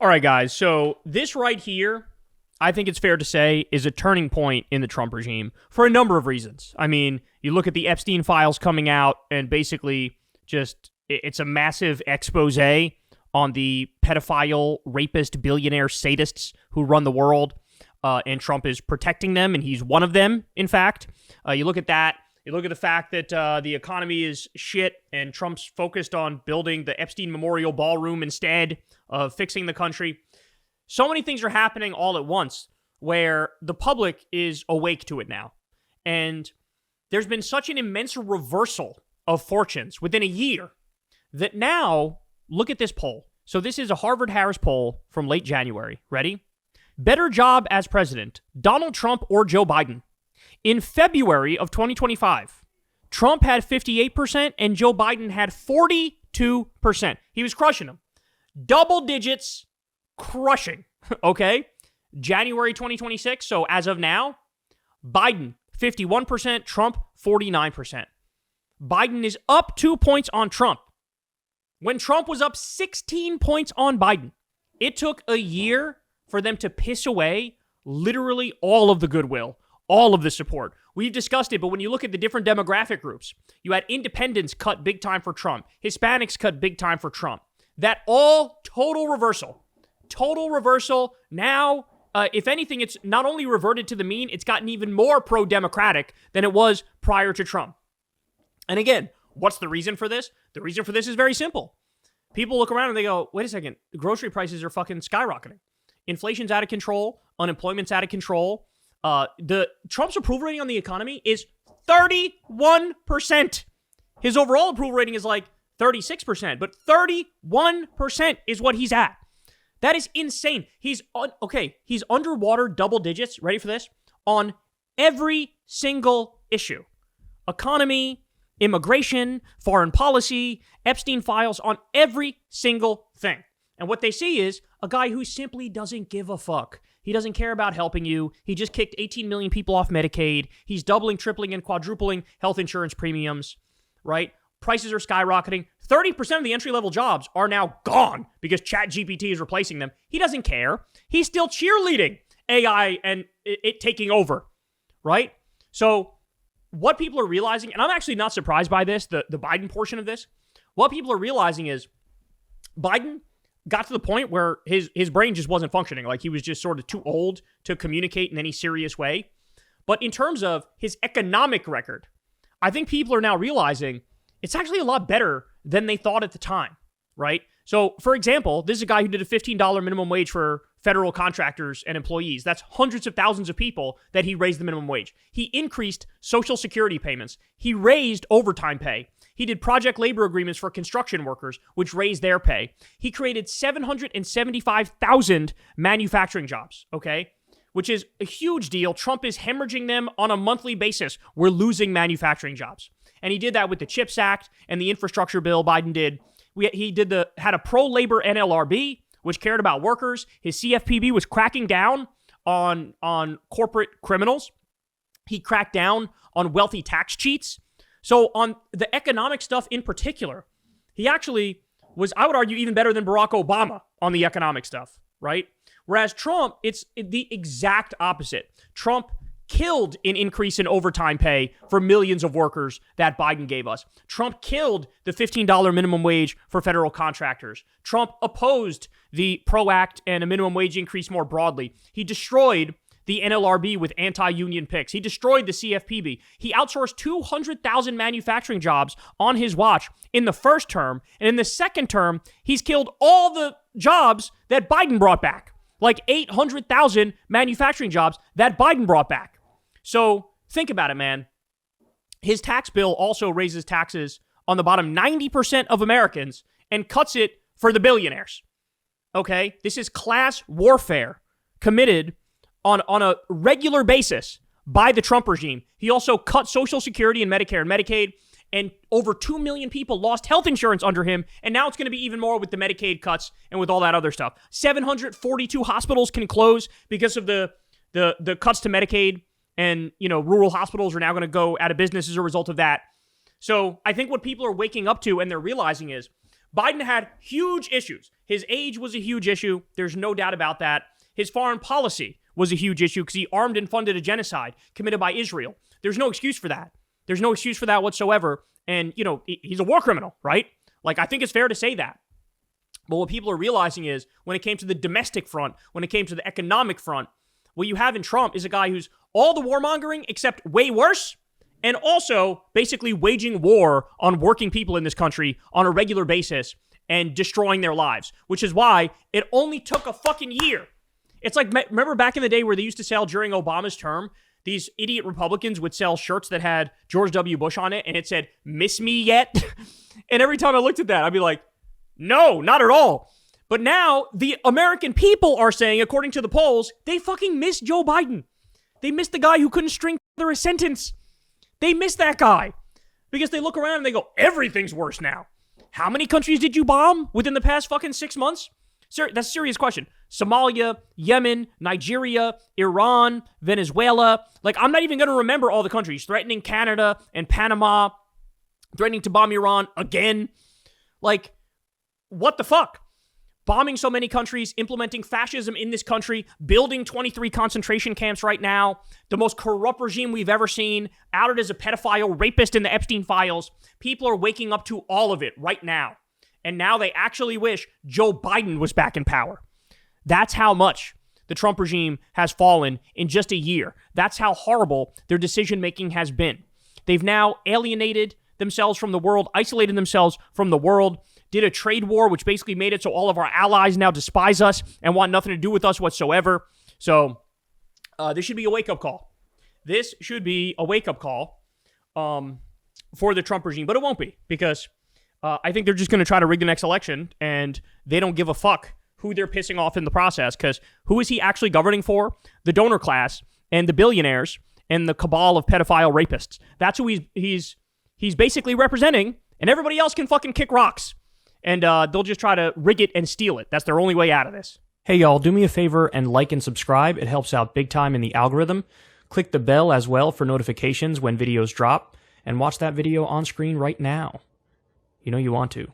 All right, guys. So this right here, I think it's fair to say, is a turning point in the Trump regime for a number of reasons. I mean, you look at the Epstein files coming out and basically just it's a massive expose on the pedophile, rapist, billionaire sadists who run the world. And Trump is protecting them, and he's one of them, in fact. You look at that. You look at the fact that the economy is shit, and Trump's focused on building the Epstein Memorial Ballroom instead of fixing the country. So many things are happening all at once where the public is awake to it now. And there's been such an immense reversal of fortunes within a year that now, look at this poll. So this is a Harvard-Harris poll from late January. Ready? Better job as president, Donald Trump or Joe Biden? In February of 2025, Trump had 58% and Joe Biden had 42%. He was crushing them. Double digits, crushing, okay? January 2026, so as of now, Biden 51%, Trump 49%. Biden is up 2 points on Trump. When Trump was up 16 points on Biden, it took a year for them to piss away literally all of the goodwill, all of the support. We've discussed it, but when you look at the different demographic groups, you had independents cut big time for Trump. Hispanics cut big time for Trump. That all total reversal. Total reversal. Now, if anything, it's not only reverted to the mean, it's gotten even more pro-democratic than it was prior to Trump. And again, what's the reason for this? The reason for this is very simple. People look around and they go, wait a second, grocery prices are fucking skyrocketing. Inflation's out of control. Unemployment's out of control. The Trump's approval rating on the economy is 31%. His overall approval rating is like 36%, but 31% is what he's at. That is insane. He's underwater double digits, ready for this, on every single issue. Economy, immigration, foreign policy, Epstein files, on every single thing. And what they see is a guy who simply doesn't give a fuck. He doesn't care about helping you. He just kicked 18 million people off Medicaid. He's doubling, tripling, and quadrupling health insurance premiums, right? Prices are skyrocketing. 30% of the entry-level jobs are now gone because ChatGPT is replacing them. He doesn't care. He's still cheerleading AI and it taking over, right? So what people are realizing, and I'm actually not surprised by this, the Biden portion of this, what people are realizing is Biden got to the point where his brain just wasn't functioning. Like he was just sort of too old to communicate in any serious way. But in terms of his economic record, I think people are now realizing it's actually a lot better than they thought at the time, right? So, for example, this is a guy who did a $15 minimum wage for federal contractors and employees. That's hundreds of thousands of people that he raised the minimum wage. He increased Social Security payments. He raised overtime pay. He did project labor agreements for construction workers, which raised their pay. He created 775,000 manufacturing jobs, okay? Which is a huge deal. Trump is hemorrhaging them on a monthly basis. We're losing manufacturing jobs. And he did that with the CHIPS Act and the infrastructure bill Biden did. He had a pro-labor NLRB, which cared about workers. His CFPB was cracking down on corporate criminals. He cracked down on wealthy tax cheats. So on the economic stuff in particular, he actually was, I would argue, even better than Barack Obama on the economic stuff, right? Whereas Trump, it's the exact opposite. Trump killed an increase in overtime pay for millions of workers that Biden gave us. Trump killed the $15 minimum wage for federal contractors. Trump opposed the PRO Act and a minimum wage increase more broadly. He destroyed the NLRB with anti-union picks. He destroyed the CFPB. He outsourced 200,000 manufacturing jobs on his watch in the first term. And in the second term, he's killed all the jobs that Biden brought back. Like 800,000 manufacturing jobs that Biden brought back. So think about it, man. His tax bill also raises taxes on the bottom 90% of Americans and cuts it for the billionaires. Okay? This is class warfare committed on a regular basis by the Trump regime. He also cut Social Security and Medicare and Medicaid, and over 2 million people lost health insurance under him, and now it's going to be even more with the Medicaid cuts and with all that other stuff. 742 hospitals can close because of the cuts to Medicaid, and rural hospitals are now going to go out of business as a result of that. So I think what people are waking up to and they're realizing is Biden had huge issues. His age was a huge issue. There's no doubt about that. His foreign policy was a huge issue because he armed and funded a genocide committed by Israel. There's no excuse for that. There's no excuse for that whatsoever. And, you know, he's a war criminal, right? Like, I think it's fair to say that. But what people are realizing is when it came to the domestic front, when it came to the economic front, what you have in Trump is a guy who's all the warmongering except way worse, and also basically waging war on working people in this country on a regular basis and destroying their lives, which is why it only took a fucking year. It's like, remember back in the day where they used to sell during Obama's term, these idiot Republicans would sell shirts that had George W. Bush on it, and it said, "Miss me yet?" And every time I looked at that, I'd be like, no, not at all. But now the American people are saying, according to the polls, they fucking miss Joe Biden. They miss the guy who couldn't string together a sentence. They miss that guy because they look around and they go, everything's worse now. How many countries did you bomb within the past fucking 6 months? That's a serious question. Somalia, Yemen, Nigeria, Iran, Venezuela. Like, I'm not even going to remember all the countries. Threatening Canada and Panama. Threatening to bomb Iran again. Like, what the fuck? Bombing so many countries, implementing fascism in this country, building 23 concentration camps right now, the most corrupt regime we've ever seen, outed as a pedophile, rapist in the Epstein files. People are waking up to all of it right now. And now they actually wish Joe Biden was back in power. That's how much the Trump regime has fallen in just a year. That's how horrible their decision-making has been. They've now alienated themselves from the world, isolated themselves from the world, did a trade war, which basically made it so all of our allies now despise us and want nothing to do with us whatsoever. So this should be a wake-up call. This should be a wake-up call for the Trump regime, but it won't be because I think they're just going to try to rig the next election, and they don't give a fuck who they're pissing off in the process, because who is he actually governing for? The donor class and the billionaires and the cabal of pedophile rapists. That's who he's basically representing, and everybody else can fucking kick rocks. And they'll just try to rig it and steal it. That's their only way out of this. Hey, y'all, do me a favor and like and subscribe. It helps out big time in the algorithm. Click the bell as well for notifications when videos drop, and watch that video on screen right now. You know you want to.